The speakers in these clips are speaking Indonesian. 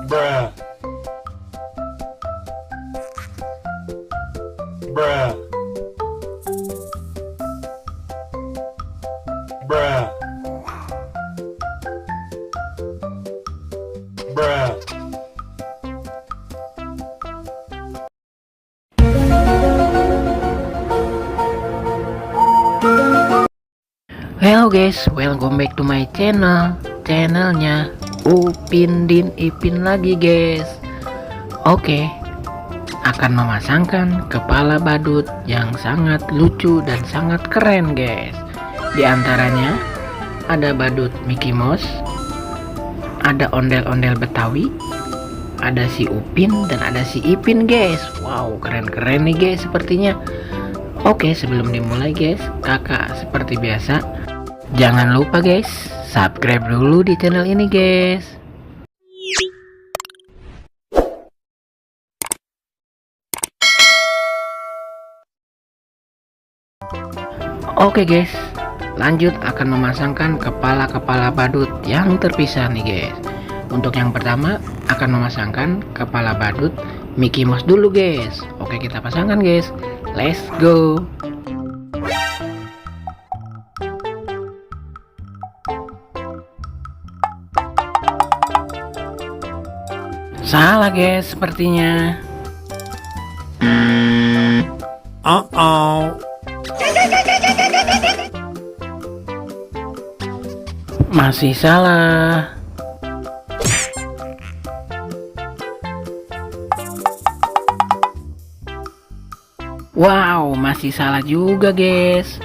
Bruh. Bruh. Bruh. Bruh. Hello guys, welcome back to my channelnya Upin Din Ipin lagi guys. Oke, akan memasangkan kepala badut yang sangat lucu dan sangat keren guys. Di antaranya ada badut Mickey Mouse, ada ondel-ondel Betawi, ada si Upin dan ada si Ipin guys. Wow, keren-keren nih guys sepertinya. Oke, sebelum dimulai guys, kakak seperti biasa, jangan lupa guys, subscribe dulu di channel ini guys. Oke guys, lanjut akan memasangkan kepala-kepala badut yang terpisah nih guys. Untuk yang pertama akan memasangkan kepala badut Mickey Mouse dulu guys. Oke, kita pasangkan guys. Let's go. Salah guys sepertinya. Masih salah. Wow, masih salah juga guys.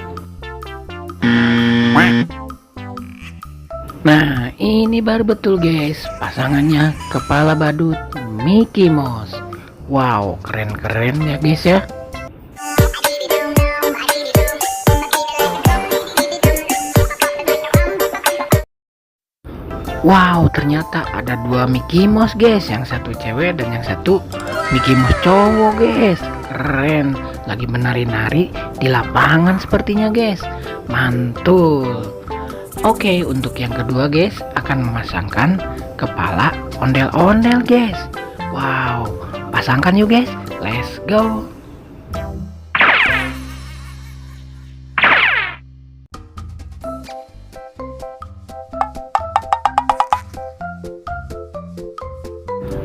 Nah, ini baru betul guys, pasangannya kepala badut Mickey Mouse. Wow, keren-keren ya guys ya. Wow, ternyata ada dua Mickey Mouse guys, yang satu cewek dan yang satu Mickey Mouse cowok guys. Keren, lagi menari-nari di lapangan sepertinya guys. Mantul. Oke, untuk yang kedua guys, akan memasangkan kepala ondel-ondel guys. Wow, pasangkan yuk guys. Let's go.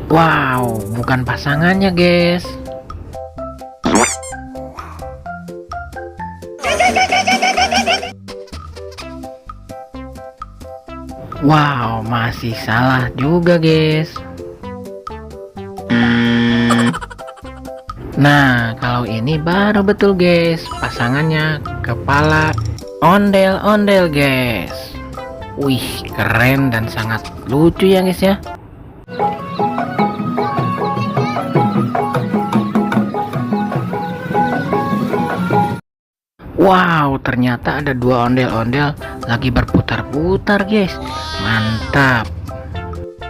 Wow, bukan pasangannya guys. Wow, masih salah juga guys. Nah, kalau ini baru betul guys, pasangannya kepala ondel-ondel guys. Wih, keren dan sangat lucu ya guys ya. Wow, ternyata ada dua ondel-ondel lagi berputar-putar guys. Mantap.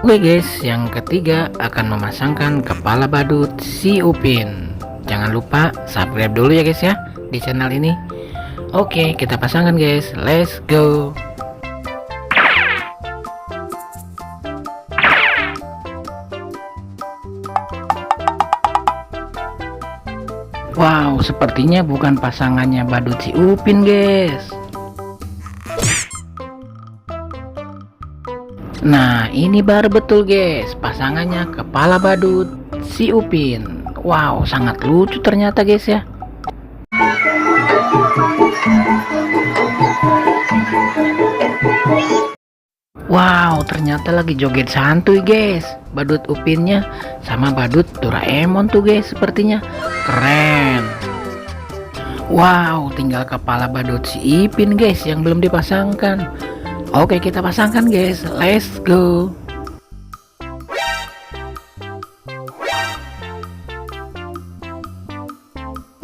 Oke guys, yang ketiga akan memasangkan kepala badut si Upin. Jangan lupa subscribe dulu ya guys ya di channel ini. Oke, kita pasangkan guys. Let's go. Wow, sepertinya bukan pasangannya badut si Upin guys. Nah, ini baru betul guys, pasangannya kepala badut si Upin. Wow, sangat lucu ternyata guys ya. Wow, ternyata lagi joget santuy guys. Badut Upinnya sama badut Doraemon tuh guys sepertinya. Keren. Wow, tinggal kepala badut si Ipin guys yang belum dipasangkan. Oke, kita pasangkan guys. Let's go.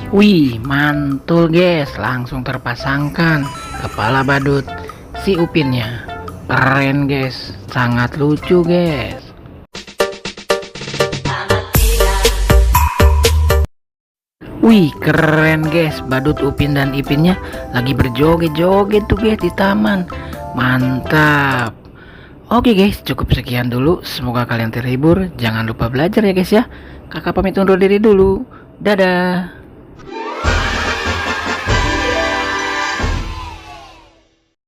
Wih, mantul guys, langsung terpasangkan kepala badut si Upinnya. Keren guys, sangat lucu guys. Wih, keren guys, badut Upin dan Ipinnya lagi berjoget-joget tuh guys di taman. Mantap. Oke guys, cukup sekian dulu. Semoga kalian terhibur. Jangan lupa belajar ya guys ya. Kakak pamit undur diri dulu. Dadah.